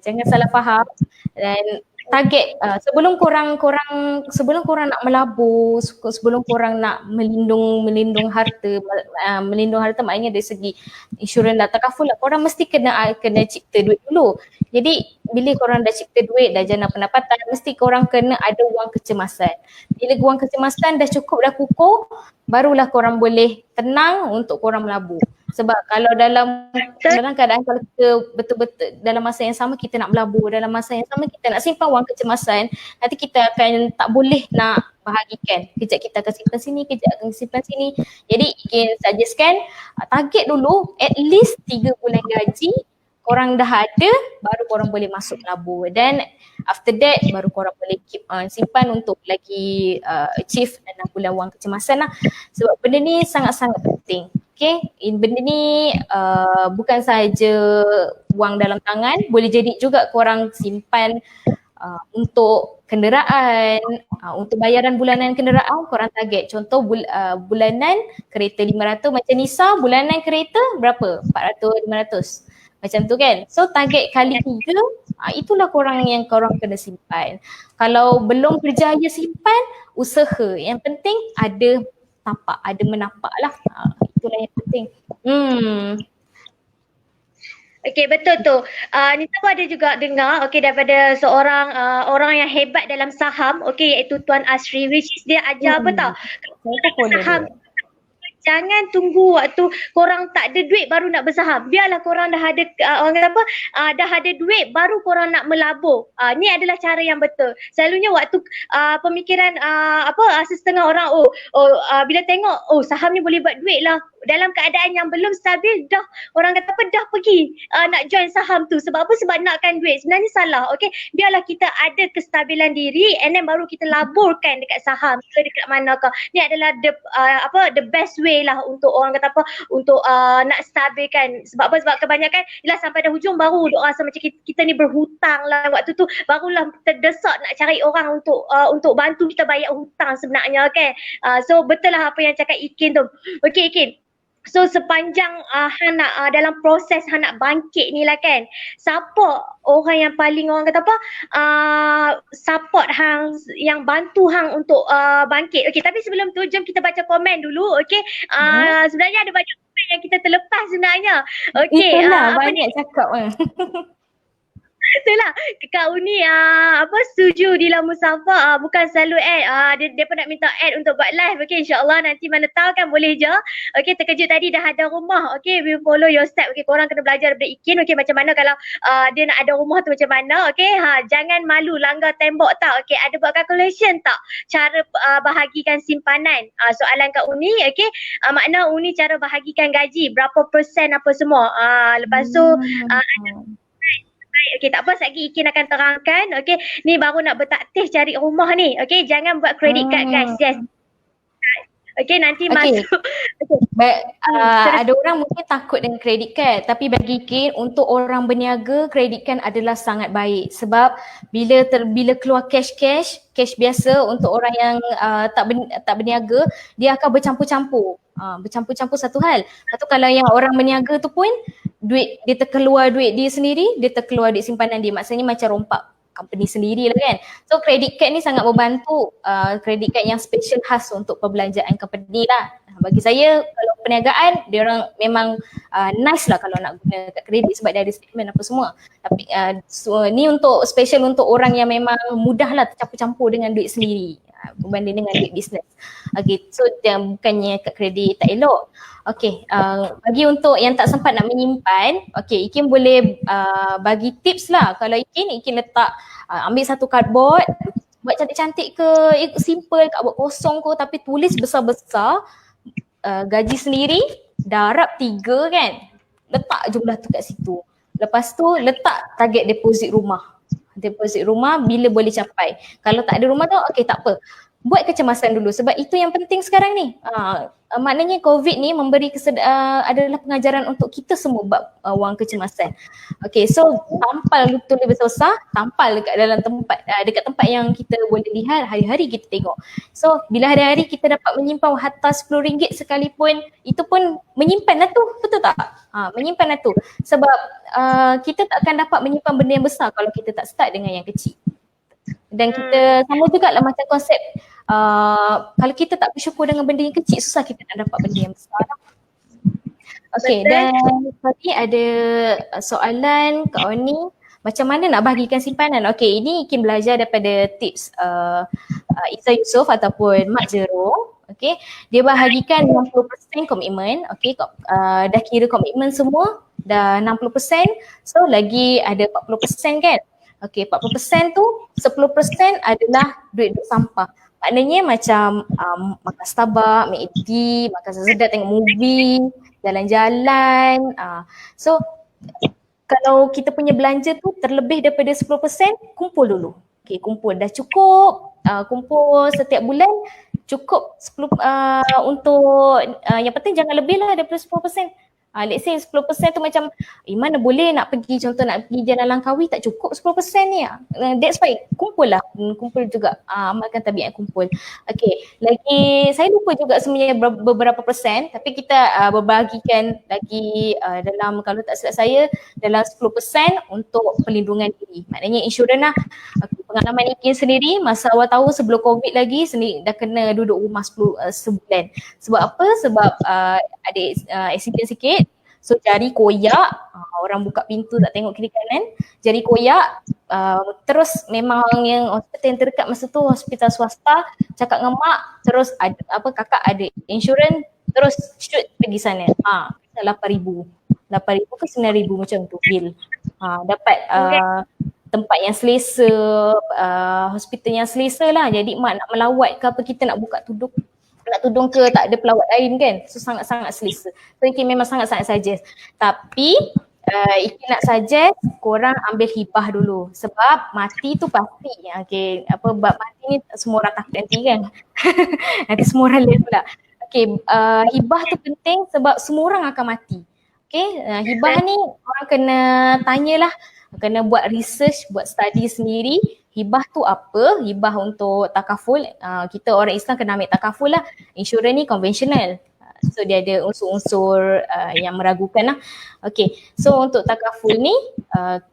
Jangan salah faham. Dan target sebelum korang nak melabur, sebelum korang nak melindung harta, maknanya dari segi insurans dan takaful lah, korang mesti kena cipta duit dulu. Jadi bila korang dah cipta duit, dah jana pendapatan, mesti korang kena ada wang kecemasan. Bila wang kecemasan dah cukup, dah kukuh, barulah korang boleh tenang untuk korang melabur. Sebab kalau dalam keadaan kalau kita betul-betul dalam masa yang sama kita nak melabur, dalam masa yang sama kita nak simpan wang kecemasan, nanti kita akan tak boleh nak bahagikan. Kejap kita akan simpan sini, kejap akan simpan sini. Jadi Ikin suggestkan target dulu at least 3 bulan gaji korang dah ada, baru korang boleh masuk melabur. Dan after that baru korang boleh keep simpan untuk lagi achieve 6 bulan wang kecemasan lah. Sebab benda ni sangat-sangat penting. Okay, benda ni bukan sahaja wang dalam tangan, boleh jadi juga korang simpan untuk kenderaan, untuk bayaran bulanan kenderaan korang target. Contoh bulanan kereta 500 macam Nisa, bulanan kereta berapa? 400, 500. Macam tu kan. So target kali 3, itulah yang korang kena simpan. Kalau belum berjaya simpan, usaha. Yang penting ada tapak, ada menapak lah. Itulah yang penting. Okay, betul tu. Nisa pun ada juga dengar daripada seorang orang yang hebat dalam saham, iaitu Tuan Asri, which is dia ajar apa tau? Saham. Jangan tunggu waktu korang tak ada duit baru nak bersaham. Biarlah korang dah ada dah ada duit baru korang nak melabur. Ni adalah cara yang betul. Selalunya waktu pemikiran setengah orang bila tengok saham ni boleh buat duit lah, dalam keadaan yang belum stabil dah dah pergi nak join saham tu. Sebab apa? Sebab nakkan duit. Sebenarnya salah. Okay, biarlah kita ada kestabilan diri and then baru kita laburkan dekat saham ke dekat manakah. Ni adalah the best way lah untuk untuk nak stabilkan. Sebab apa? Sebab kebanyakan sampai dah hujung baru duk rasa macam kita ni berhutang lah. Waktu tu barulah terdesak nak cari orang untuk bantu kita bayar hutang sebenarnya kan. So betul lah apa yang cakap Ikin tu. Okay Ikin, so sepanjang hang nak dalam proses hang nak bangkit ni lah kan, siapa orang yang paling support hang, yang bantu hang untuk bangkit? Okay, tapi sebelum tu jom kita baca komen dulu. Okay, sebenarnya ada banyak komen yang kita terlepas sebenarnya. Okay, itulah banyak cakap. Itulah Kak Uni setuju Dila Musafa bukan selalu add dia pun nak minta add untuk buat live. Okay, insyaAllah nanti mana tahu kan boleh je. Okay, terkejut tadi dah ada rumah. Okay, we follow your step. Okay, korang kena belajar daripada Ikin. Okay, macam mana kalau dia nak ada rumah tu macam mana. Okay, jangan malu langgar tembok tak. Okay, ada buat calculation tak cara bahagikan simpanan. Soalan Kak Uni. Okay, makna Uni cara bahagikan gaji berapa persen apa semua. Lepas tu okay, tak apa, sekejap Ikin akan terangkan. Okay, ni baru nak bertaktis cari rumah ni. Okay, jangan buat credit card guys. Yes. Okay, nanti masuk. Okay. Ada orang mungkin takut dengan credit card, tapi bagi Ikin, untuk orang berniaga, credit card adalah sangat baik. Sebab bila keluar cash biasa untuk orang yang tak berniaga, dia akan bercampur-campur. Bercampur-campur satu hal. Lepas tu kalau yang orang berniaga tu pun duit dia terkeluar duit dia sendiri, dia terkeluar duit simpanan dia. Maksudnya macam rompak company sendiri lah kan. So credit card ni sangat membantu, credit card yang special khas untuk perbelanjaan company lah. Bagi saya kalau perniagaan, dia orang memang nice lah kalau nak guna kad kredit sebab dia ada statement apa semua. Tapi ni untuk special untuk orang yang memang mudah lah tercampur-campur dengan duit sendiri berbanding dengan duit bisnes. Okay, so bukannya kad kredit tak elok. Okay, bagi untuk yang tak sempat nak menyimpan, okay, Ikin boleh bagi tips lah. Kalau Ikin letak, ambil satu cardboard, buat cantik-cantik ke, simple kat buat kosong ke, tapi tulis besar-besar, gaji sendiri, darab 3 kan, letak jumlah tu kat situ. Lepas tu letak target deposit rumah. Deposit rumah bila boleh capai. Kalau tak ada rumah tu, okay tak apa. Buat kecemasan dulu sebab itu yang penting sekarang ni. Maknanya COVID ni memberi adalah pengajaran untuk kita semua bab wang kecemasan. Okay, so tampal tulis besar-besar, tampal dekat tempat yang kita boleh lihat hari-hari kita tengok. So bila hari-hari kita dapat menyimpan hatta RM10 sekalipun, itu pun menyimpan lah tu, betul tak? Menyimpan lah tu. Sebab kita tak akan dapat menyimpan benda yang besar kalau kita tak start dengan yang kecil. Dan kita sama jugalah macam konsep kalau kita tak bersyukur dengan benda yang kecil, susah kita nak dapat benda yang besar. Okay, dan tadi ada soalan Kak Oni, macam mana nak bahagikan simpanan? Okay, ini Ikin belajar daripada tips Izzah Yusof ataupun Mak Zero. Okay, dia bahagikan 60% komitmen. Okay, dah kira komitmen semua, dah 60%, so lagi ada 40% kan? Okay, 40% tu 10% adalah duit sampah. Maknanya macam makan Starbucks, McD, makan sedap, tengok movie, jalan-jalan. So kalau kita punya belanja tu terlebih daripada 10%, kumpul dulu. Okay, kumpul. Dah cukup, kumpul setiap bulan, cukup 10 untuk yang penting jangan lebih lah daripada 10%. Let's say 10% tu macam mana boleh nak pergi, contoh nak pergi Jalan Langkawi tak cukup 10% ni. That's why kumpul lah, kumpul juga, amalkan tabiat kumpul. Okay, lagi saya lupa juga sebenarnya beberapa persen, tapi kita berbahagikan lagi dalam, kalau tak silap saya, dalam 10% untuk perlindungan diri. Maknanya insurans lah. Pengalaman Ikin sendiri masa awal tahun sebelum COVID lagi sendiri dah kena duduk rumah sebulan. Sebab apa? Sebab ada accident sikit. So jari koyak, orang buka pintu tak tengok kiri kanan, jari koyak, terus memang yang hospital yang terdekat masa tu hospital swasta, cakap dengan mak, terus kakak ada insurans, terus shoot pergi sana. $8,000 ke $9,000 macam tu bil. Dapat tempat yang selesa, hospital yang selesa lah. Jadi mak nak melawat ke apa, kita nak buka tudung ke, tak ada pelawat lain kan, so sangat-sangat selesa. So Ikin memang sangat-sangat suggest. Tapi Ikin nak suggest korang ambil hibah dulu sebab mati tu pasti. Okay, bab mati ni semua orang takut nanti kan. Nanti semua orang lihat pula. Okay, hibah tu penting sebab semua orang akan mati. Okay, hibah ni orang kena tanyalah, kena buat research, buat study sendiri. Hibah tu apa? Hibah untuk takaful, kita orang Islam kena ambil takaful lah. Insurans ni konvensional, so dia ada unsur-unsur yang meragukan lah. Okay, so untuk takaful ni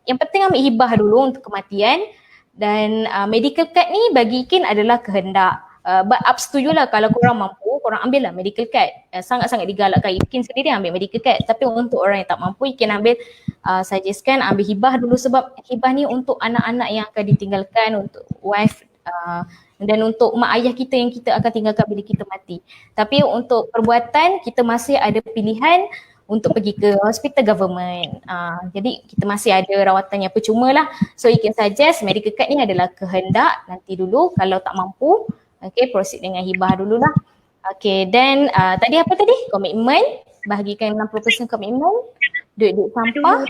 yang penting ambil hibah dulu untuk kematian. Dan medical card ni bagi Ikin adalah kehendak. But ups to you lah, kalau korang mampu, korang ambil lah medical card. Sangat-sangat digalakkan. Ikin sendiri ambil medical card. Tapi untuk orang yang tak mampu, Ikin ambil, suggestkan ambil hibah dulu, sebab hibah ni untuk anak-anak yang akan ditinggalkan, untuk wife dan untuk mak ayah kita yang kita akan tinggalkan bila kita mati. Tapi untuk perbuatan, kita masih ada pilihan untuk pergi ke hospital government. Jadi kita masih ada rawatan yang percuma lah. So you can suggest medical card ni adalah kehendak nanti dulu, kalau tak mampu, okay, proceed dengan hibah dululah. Okay, then tadi apa tadi? Komitmen, bahagikan 60% komitmen, duit-duit sampah,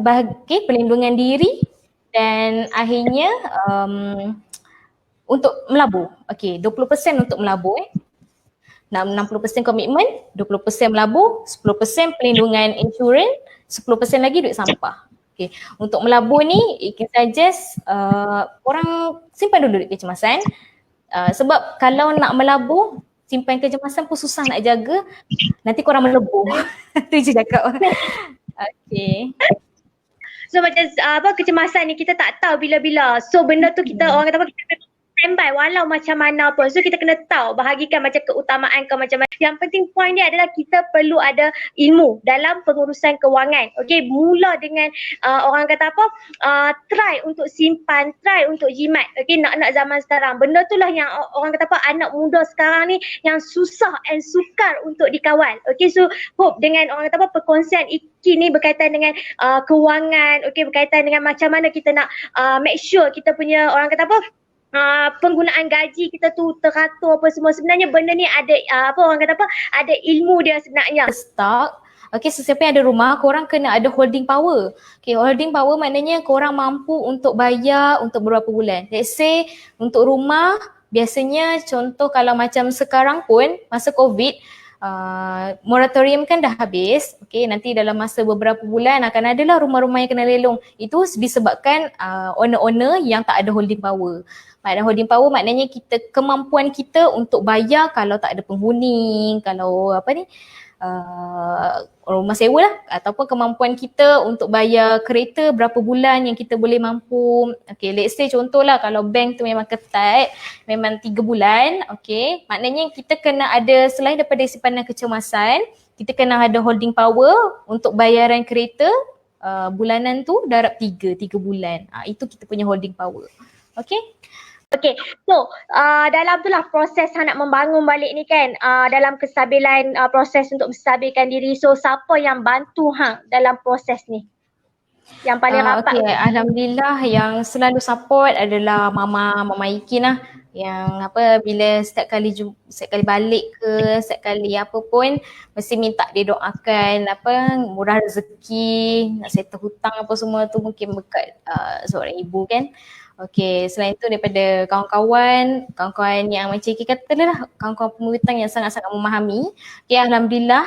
bahagi perlindungan diri, dan akhirnya untuk melabur. Okay, 20% untuk melabur 60% komitmen, 20% melabur, 10% perlindungan insurans, 10% lagi duit sampah. Okay. Untuk melabur ni, you can suggest korang simpan dulu duit kecemasan. Sebab kalau nak melabur, simpan kecemasan pun susah nak jaga, nanti korang melebur. Itu je cakap. Okay. So macam kecemasan ni kita tak tahu bila-bila. So benda tu kita orang kata apa, kita kena standby walau macam mana pun. So kita kena tahu, bahagikan macam keutamaan ke macam mana. Yang penting point dia adalah kita perlu ada ilmu dalam pengurusan kewangan. Okay, mula dengan orang kata apa, try untuk simpan, try untuk jimat. Okay, nak zaman sekarang. Benda tu lah yang orang kata apa, anak muda sekarang ni yang susah and sukar untuk dikawal. Okay, so hope dengan orang kata apa, perkongsian Ikin ni berkaitan dengan kewangan, okay, berkaitan dengan macam mana kita nak make sure kita punya orang kata apa, penggunaan gaji kita tu teratur apa semua. Sebenarnya benda ni ada orang kata apa, ada ilmu dia sebenarnya. Stock. Okay, sesiapa yang ada rumah, korang kena ada holding power. Okay, holding power maknanya korang mampu untuk bayar untuk beberapa bulan. Let's say untuk rumah, biasanya contoh kalau macam sekarang pun masa COVID, moratorium kan dah habis. Okay, nanti dalam masa beberapa bulan akan adalah rumah-rumah yang kena lelong. Itu disebabkan owner-owner yang tak ada holding power. Maknanya holding power maknanya kemampuan kita untuk bayar kalau tak ada penghuni, kalau rumah sewa lah, ataupun kemampuan kita untuk bayar kereta berapa bulan yang kita boleh mampu. Okay, let's say contohlah kalau bank tu memang ketat, memang 3 bulan, okay, maknanya kita kena ada, selain daripada simpanan kecemasan, kita kena ada holding power untuk bayaran kereta bulanan tu darab 3 bulan. Itu kita punya holding power. Okay. Okay, so dalam tu lah proses nak membangun balik ni kan, dalam kestabilan, proses untuk menstabilkan diri. So siapa yang bantu dalam proses ni? Yang paling rapat? Okay, alhamdulillah yang selalu support adalah Mama Ikin lah. Yang bila setiap kali balik ke, setiap kali apa pun, mesti minta dia doakan murah rezeki, nak settle hutang apa semua tu, mungkin berkat seorang ibu kan. Okay, selain itu daripada kawan-kawan yang macam Ikin kata lah, kawan-kawan penghutang yang sangat-sangat memahami. Okay, alhamdulillah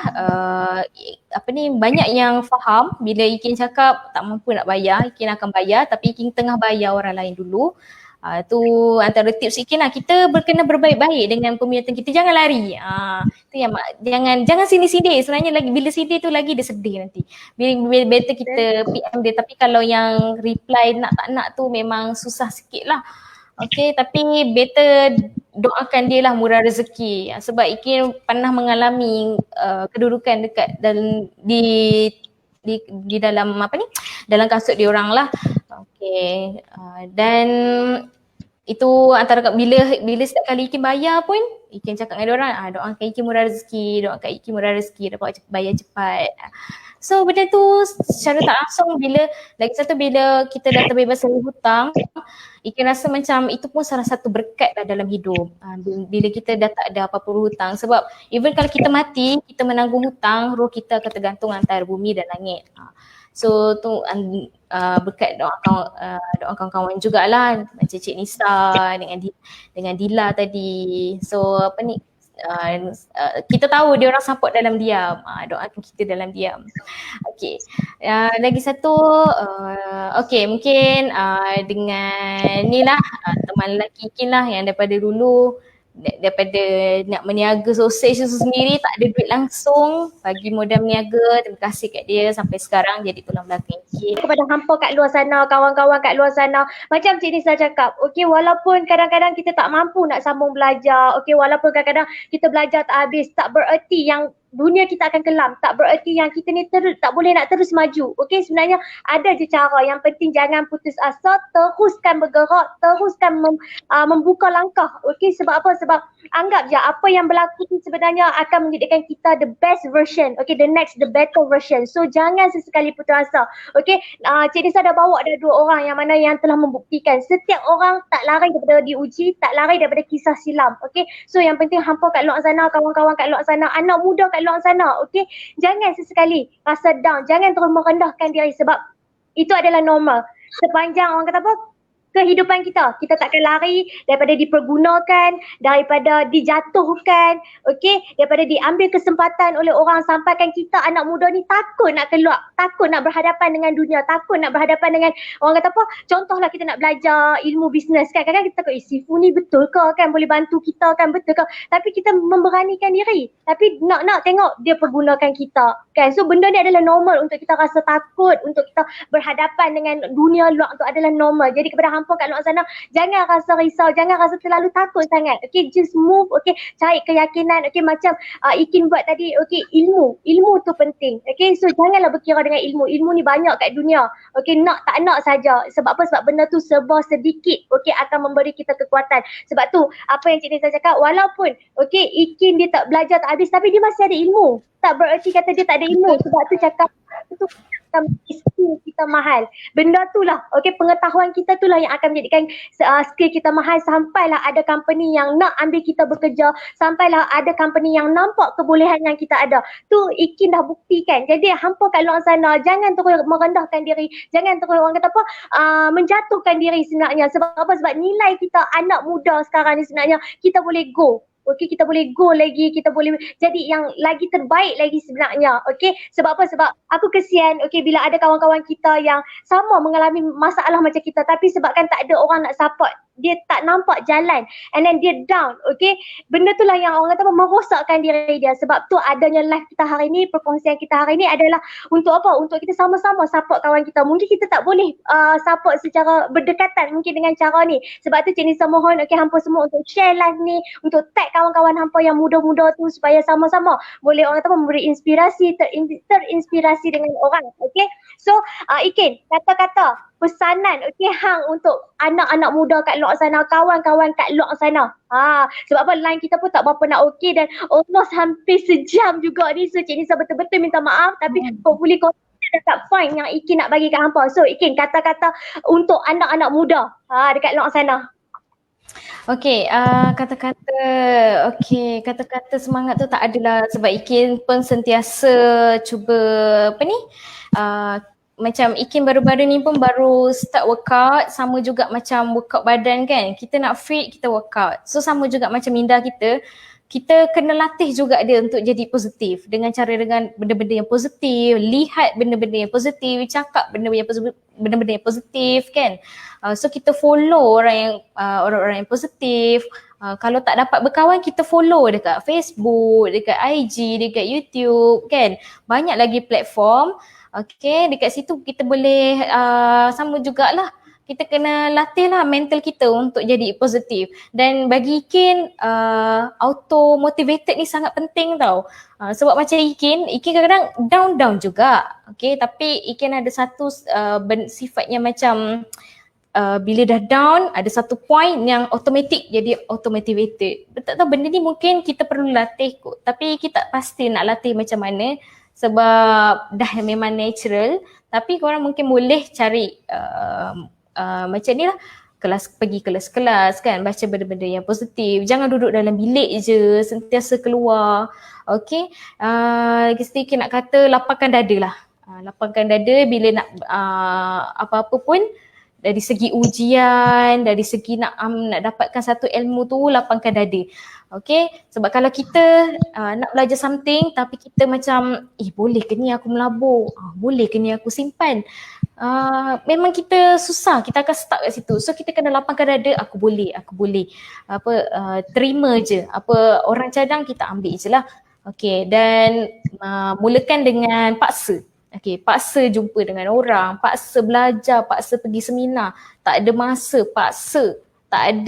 banyak yang faham bila Ikin cakap tak mampu nak bayar, Ikin akan bayar, tapi Ikin tengah bayar orang lain dulu. Tu antara tips Ikin lah, kita kena berbaik-baik dengan penghutang kita, jangan lari. Tu yang jangan sini-sini. Sebenarnya lagi bila sini tu lagi dia sedih nanti. Better kita PM dia, tapi kalau yang reply nak tak nak tu memang susah sikit lah. Okay, tapi better doakan dia lah murah rezeki. Sebab Ikin pernah mengalami kedudukan dekat dalam di dalam dalam kasut dia orang lah. Okay, dan itu antara bila setiap kali Ikin bayar pun, Ikin cakap dengan dia orang, doakan Ikin murah rezeki, dapat bayar cepat. So benda tu secara tak langsung bila kita dah terbebas dari hutang, Ikin rasa macam itu pun salah satu berkat lah dalam hidup. Bila kita dah tak ada apa-apa hutang, sebab even kalau kita mati, kita menanggung hutang, roh kita akan tergantung antara bumi dan langit. So tu berkat doa kawan-kawan jugalah, macam Cik Nisa dengan Dila tadi. So kita tahu dia orang support dalam diam, doakan kita dalam diam. Okay, lagi satu, okay, mungkin dengan ni lah teman lelaki Ikin lah yang daripada dulu daripada nak meniaga sausage tu sendiri, tak ada duit langsung, bagi modal meniaga, terima kasih kat dia sampai sekarang jadi tulang belakang Ikin. Kepada hampa kat luar sana, kawan-kawan kat luar sana, macam Cik Nisa cakap, okay, walaupun kadang-kadang kita tak mampu nak sambung belajar, okay, walaupun kadang-kadang kita belajar tak habis, tak bererti yang dunia kita akan kelam, tak bererti yang kita ni tak boleh nak terus maju. Okay, sebenarnya ada je cara. Yang penting jangan putus asa, teruskan bergerak, teruskan membuka langkah. Okay, sebab apa? Sebab anggap je apa yang berlaku ni sebenarnya akan menjadikan kita the best version. Okay, the next, the better version. So jangan sesekali putus asa. Okay, Cik Nisa dah bawa ada 2 orang yang mana yang telah membuktikan setiap orang tak lari daripada diuji, tak lari daripada kisah silam. Okay, so yang penting hampa kat luar sana, kawan-kawan kat luar sana, anak muda kat luar sana, okay, jangan sesekali rasa down, jangan terus merendahkan diri sebab itu adalah normal. Sepanjang orang kata apa, kehidupan kita takkan lari daripada dipergunakan, daripada dijatuhkan, okay, daripada diambil kesempatan oleh orang, sampaikan kita anak muda ni takut nak keluar, takut nak berhadapan dengan dunia, takut nak berhadapan dengan orang kata apa, contohlah kita nak belajar ilmu bisnes kan, kadang-kadang kita takut, Sifu ni betul ke kan, boleh bantu kita kan, betul ke, tapi kita memberanikan diri, tapi nak tengok dia pergunakan kita kan. So benda ni adalah normal untuk kita rasa takut, untuk kita berhadapan dengan dunia luar, itu adalah normal. Jadi kepada hampa kat luar sana, jangan rasa risau, jangan rasa terlalu takut sangat. Okay, just move, okay, cari keyakinan, okay, macam Ikin buat tadi, okay, ilmu tu penting. Okay, so janganlah berkira dengan ilmu ni banyak kat dunia. Okay, nak tak nak saja. Sebab apa? Sebab benda tu serba sedikit, okay, akan memberi kita kekuatan. Sebab tu, apa yang Cik Nisa cakap, walaupun, okay, Ikin dia tak belajar tak habis, tapi dia masih ada ilmu. Tak bererti kata dia tak ada ilmu. Sebab tu cakap, itu skill kita mahal. Benda tu lah, okay, pengetahuan kita tu lah yang akan menjadikan skill kita mahal, sampailah ada company yang nak ambil kita bekerja, sampailah ada company yang nampak kebolehan yang kita ada. Tu Ikin dah buktikan. Jadi hampa kat luar sana, jangan terus merendahkan diri, jangan terus orang kata apa, menjatuhkan diri sebenarnya. Sebab apa? Sebab nilai kita anak muda sekarang ni sebenarnya kita boleh go. Okay, kita boleh go lagi, kita boleh jadi yang lagi terbaik lagi sebenarnya. Okay, sebab apa? Sebab aku kesian, okay, bila ada kawan-kawan kita yang sama mengalami masalah macam kita, tapi sebabkan tak ada orang nak support, dia tak nampak jalan, and then dia down. Okay, benda tu lah yang orang kata merosakkan diri dia. Sebab tu adanya live kita hari ni, perkongsian kita hari ni adalah untuk apa? Untuk kita sama-sama support kawan kita. Mungkin kita tak boleh support secara berdekatan mungkin dengan cara ni. Sebab tu Cik Nisa mohon, okay, hampa semua untuk share live ni, untuk tag kawan-kawan hampa yang muda-muda tu, supaya sama-sama boleh orang kata memberi inspirasi, terinspirasi dengan orang. Okay, so Ikin, kata-kata pesanan, okay, hang untuk anak-anak muda kat luar sana, kawan-kawan kat luar sana. Sebab apa, line kita pun tak berapa nak okay, dan almost hampir sejam juga ni. So Cik Nisa betul-betul minta maaf, tapi hopefully dekat point yang Ikin nak bagi kat hampa. So Ikin, kata-kata untuk anak-anak muda dekat luar sana. Okay, kata-kata semangat tu tak adalah, sebab Ikin pun sentiasa cuba apa ni, macam Ikin baru-baru ni pun baru start workout, sama juga macam workout badan kan, kita nak fit, kita workout. So sama juga macam minda kita kena latih juga dia untuk jadi positif dengan benda-benda yang positif, lihat benda-benda yang positif, cakap benda-benda yang positif kan. So kita follow orang-orang yang positif. Kalau tak dapat berkawan, kita follow dekat Facebook, dekat IG, dekat YouTube kan. Banyak lagi platform. Okay, dekat situ kita boleh sama jugalah, kita kena latih lah mental kita untuk jadi positif. Dan bagi Ikin, auto motivated ni sangat penting tau. Sebab macam Ikin kadang-kadang down juga. Okay, tapi Ikin ada satu sifatnya macam bila dah down, ada satu point yang automatic jadi auto-motivated. Tak tahu, benda ni mungkin kita perlu latih kot, tapi kita tak pasti nak latih macam mana, sebab dah memang natural. Tapi korang mungkin boleh cari macam ni lah, pergi kelas-kelas kan, baca benda-benda yang positif, jangan duduk dalam bilik je, sentiasa keluar. Okay, sedikit nak kata lapangkan dada lah. Lapangkan dada bila nak apa-apa pun, dari segi ujian, dari segi nak dapatkan satu ilmu tu, lapangkan dada. Okay, sebab kalau kita nak belajar something tapi kita macam, boleh ke ni aku melabur, boleh ke ni aku simpan, memang kita susah, kita akan stuck kat situ. So kita kena lapangkan dada, aku boleh terima je. Apa orang cadang kita ambil je lah. Okay, dan mulakan dengan paksa. Okay, paksa jumpa dengan orang, paksa belajar, paksa pergi seminar. Tak ada masa, paksa. Tak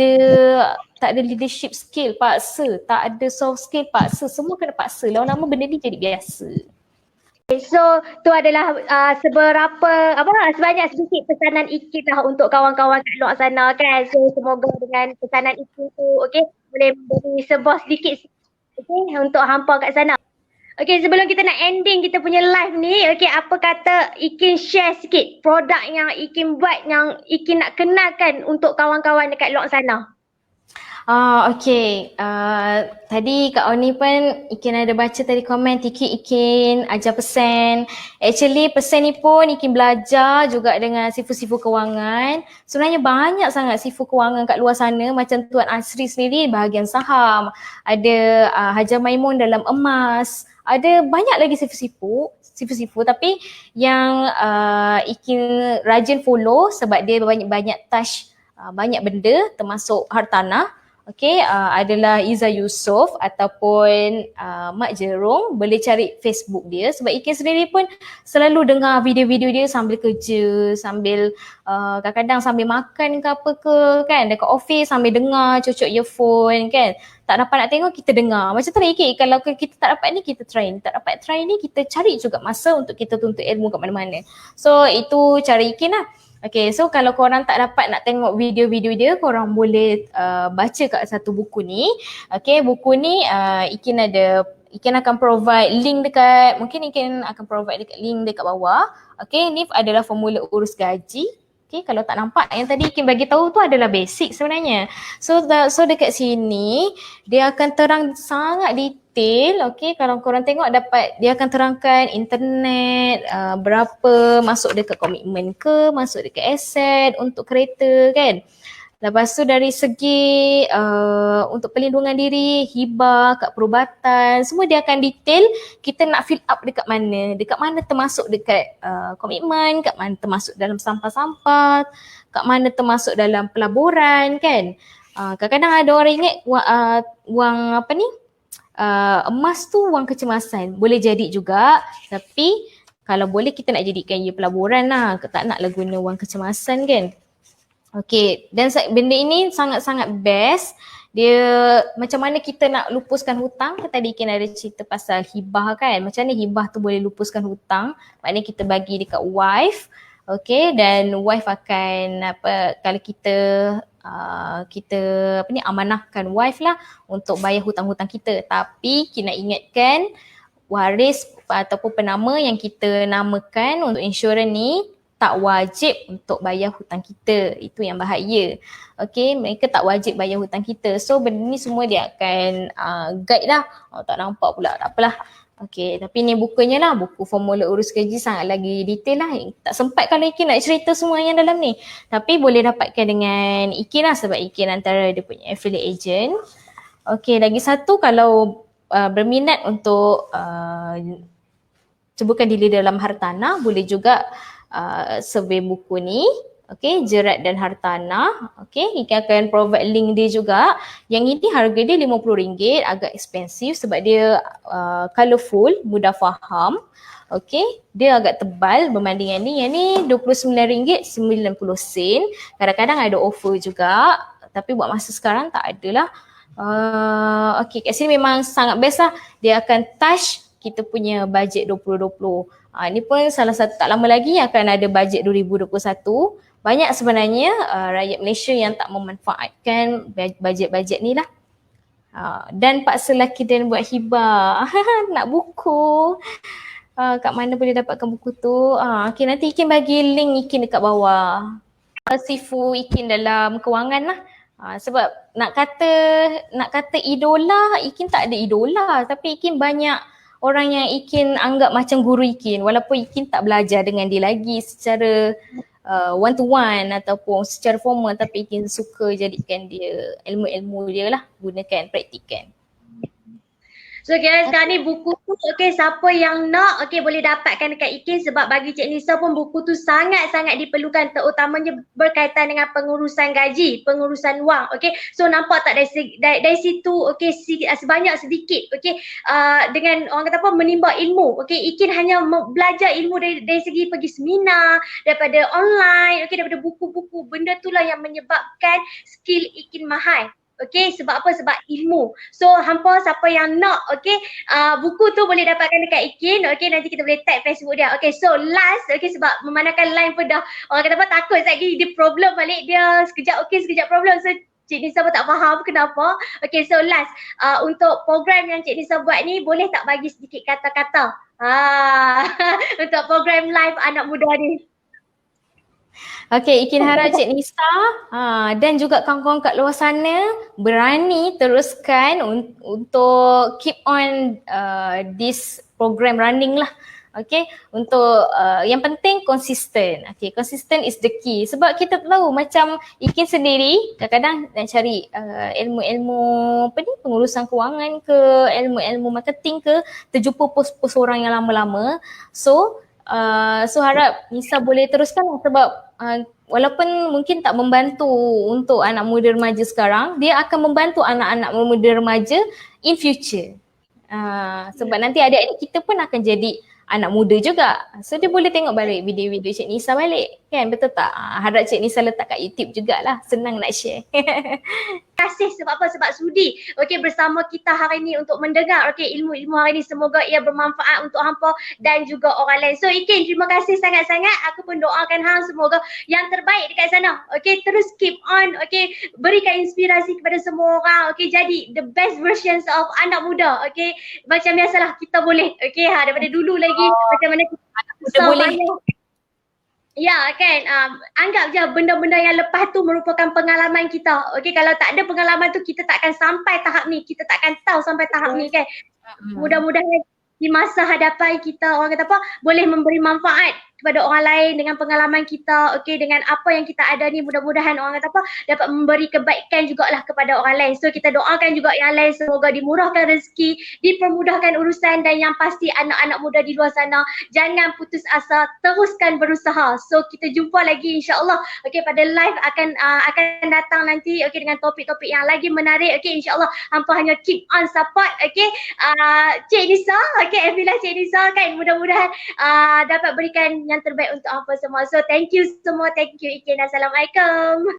ada leadership skill, paksa. Tak ada soft skill, paksa. Semua kena paksa. Lama-lama benda ni jadi biasa. So tu adalah sebanyak sedikit pesanan Ikin lah untuk kawan-kawan kat luar sana kan. So semoga dengan pesanan Ikin tu boleh memberi sebuah sedikit untuk hampa kat sana. Sebelum kita nak ending kita punya live ni, apa kata Ikin share sikit produk yang Ikin buat yang Ikin nak kenalkan untuk kawan-kawan dekat luar sana. Tadi Kak Oni pun Ikin ada baca tadi komen Ikin ajar pesen. Actually pesen ni pun Ikin belajar juga dengan sifu-sifu kewangan. Sebenarnya banyak sangat sifu kewangan kat luar sana, macam Tuan Asri sendiri bahagian saham, ada Hajar Maimun dalam emas, ada banyak lagi sifu-sifu tapi yang Ikin rajin follow sebab dia banyak touch banyak benda termasuk hartanah. Adalah Iza Yusof ataupun Mak Jerong. Boleh cari Facebook dia sebab Ikin sendiri pun selalu dengar video-video dia sambil kerja, sambil kadang-kadang sambil makan ke apa ke kan, dekat office sambil dengar, cocok earphone kan. Tak dapat nak tengok, kita dengar. Macam tu lah Ikin, kalau kita tak dapat ni kita try, tak dapat try ni kita cari juga masa untuk kita tuntut ilmu kat mana-mana. So itu cara Ikin lah. So kalau korang tak dapat nak tengok video-video dia, korang boleh baca kat satu buku ni. Buku ni Ikin akan provide link dekat, mungkin Ikin akan provide dekat link dekat bawah. Ni adalah formula urus gaji. Kalau tak nampak, yang tadi Ikin bagi tahu tu adalah basic sebenarnya. So dekat sini dia akan terang sangat detail. Kalau korang tengok dia akan terangkan internet, berapa masuk dekat komitmen ke, masuk dekat aset untuk kereta kan. Lepas tu dari segi untuk perlindungan diri, hibah, kad perubatan, semua dia akan detail kita nak fill up dekat mana termasuk dekat komitmen, kat mana termasuk dalam sampah-sampah, kat mana termasuk dalam pelaburan kan. Kadang-kadang ada orang ingat wang emas tu wang kecemasan, boleh jadi juga, tapi kalau boleh kita nak jadikan ia pelaburan lah, tak naklah guna wang kecemasan kan. Dan benda ini sangat-sangat best. Dia macam mana kita nak lupuskan hutang. Tadi Ikin ada cerita pasal hibah kan, macam mana hibah tu boleh lupuskan hutang. Maknanya kita bagi dekat wife. Dan wife akan kalau kita amanahkan wife lah untuk bayar hutang-hutang kita. Tapi kita nak ingatkan waris ataupun penama yang kita namakan untuk insurans ni tak wajib untuk bayar hutang kita. Itu yang bahaya. Mereka tak wajib bayar hutang kita. So benda ni semua dia akan guide lah. Tak nampak pula, tak apalah. Tapi ni bukunya lah, buku formula urus gaji sangat lagi detail lah. Tak sempat kalau Ikin nak cerita semua yang dalam ni. Tapi boleh dapatkan dengan Ikin lah sebab Ikin antara dia punya affiliate agent. Lagi satu, kalau berminat untuk ceburkan diri dalam hartanah, boleh juga survey buku ni. Jerat dan hartanah. Ikin akan provide link dia juga. Yang ini harga dia RM50, agak expensive sebab dia colourful, mudah faham. Dia agak tebal berbanding yang ni. Yang ni RM29.90. Kadang-kadang ada offer juga, tapi buat masa sekarang tak ada lah. Kat sini memang sangat best lah. Dia akan touch kita punya bajet 2020. Ini pun salah satu, tak lama lagi akan ada bajet 2021. Banyak sebenarnya rakyat Malaysia yang tak memanfaatkan bajet-bajet ni lah. Dan paksa lelaki dan buat hibah. Nak buku. Kat mana boleh dapatkan buku tu? Nanti Ikin bagi link Ikin dekat bawah. Sifu Ikin dalam kewangan lah. Sebab nak kata idola, Ikin tak ada idola. Tapi Ikin banyak orang yang Ikin anggap macam guru Ikin. Walaupun Ikin tak belajar dengan dia lagi secara one to one ataupun secara formal, tapi Ikin suka jadikan dia ilmu-ilmu dia lah, gunakan, praktikkan. So kira sekarang ni buku tu okey siapa yang nak okey boleh dapatkan dekat IKIN sebab bagi Cik Nisa pun buku tu sangat-sangat diperlukan terutamanya berkaitan dengan pengurusan gaji, pengurusan wang okey. So nampak tak dari situ okey sebanyak sedikit okey dengan orang kata apa menimba ilmu okey. IKIN hanya belajar ilmu dari segi pergi seminar, daripada online okey, daripada buku-buku. Benda itulah yang menyebabkan skill IKIN mahal. Okay, sebab apa? Sebab ilmu. So hampa siapa yang nak buku tu boleh dapatkan dekat IKIN. Okay, nanti kita boleh tag Facebook dia. Okay, so last sebab memandangkan line pun dah orang kata apa takut lagi dia problem balik dia sekejap sekejap problem. So Cik Nisa pun tak faham kenapa. Okay, so last untuk program yang Cik Nisa buat ni boleh tak bagi sedikit kata-kata untuk program live anak muda ni? Okay, IKIN harap Cik Nisa dan juga kawan-kawan kat luar sana berani teruskan untuk keep on this program running lah. Okay, untuk yang penting konsisten. Okay, konsisten is the key. Sebab kita tahu macam IKIN sendiri kadang-kadang nak cari ilmu-ilmu apa ni, pengurusan kewangan ke, ilmu-ilmu marketing ke, terjumpa post-post orang yang lama-lama. So harap Nisa boleh teruskan lah sebab walaupun mungkin tak membantu untuk anak muda remaja sekarang, dia akan membantu anak-anak muda remaja in future. Sebab nanti adik-adik kita pun akan jadi anak muda juga. So dia boleh tengok balik video-video Cik Nisa balik. Kan, betul tak? Harap Cik Nisa letak kat YouTube jugalah. Senang nak share. Kasih sebab apa? Sebab sudi bersama kita hari ni untuk mendengar ilmu-ilmu hari ni. Semoga ia bermanfaat untuk hampa dan juga orang lain. So IKIN, terima kasih sangat-sangat. Aku pun doakan hang semoga yang terbaik dekat sana. Terus keep on berikan inspirasi kepada semua orang. Jadi the best versions of anak muda. Macam biasalah kita boleh. Daripada dulu lagi macam mana kita boleh. Ya kan, anggap je benda-benda yang lepas tu merupakan pengalaman kita. Kalau tak ada pengalaman tu kita tak akan sampai tahap ni. Kita tak akan tahu sampai tahap ni kan. Mudah-mudahan di masa hadapan kita orang kata apa boleh memberi manfaat kepada orang lain dengan pengalaman kita, dengan apa yang kita ada ni. Mudah-mudahan orang kata apa dapat memberi kebaikan jugalah kepada orang lain. So kita doakan juga yang lain semoga dimurahkan rezeki, dipermudahkan urusan dan yang pasti anak-anak muda di luar sana jangan putus asa, teruskan berusaha. So kita jumpa lagi insya-Allah pada live akan datang nanti dengan topik-topik yang lagi menarik. InsyaAllah hampa hanya keep on support Cik Nisa, Efilah Cik Nisa kan, mudah-mudahan dapat berikan yang terbaik untuk hampa semua. So thank you semua, thank you IKIN. Assalamualaikum.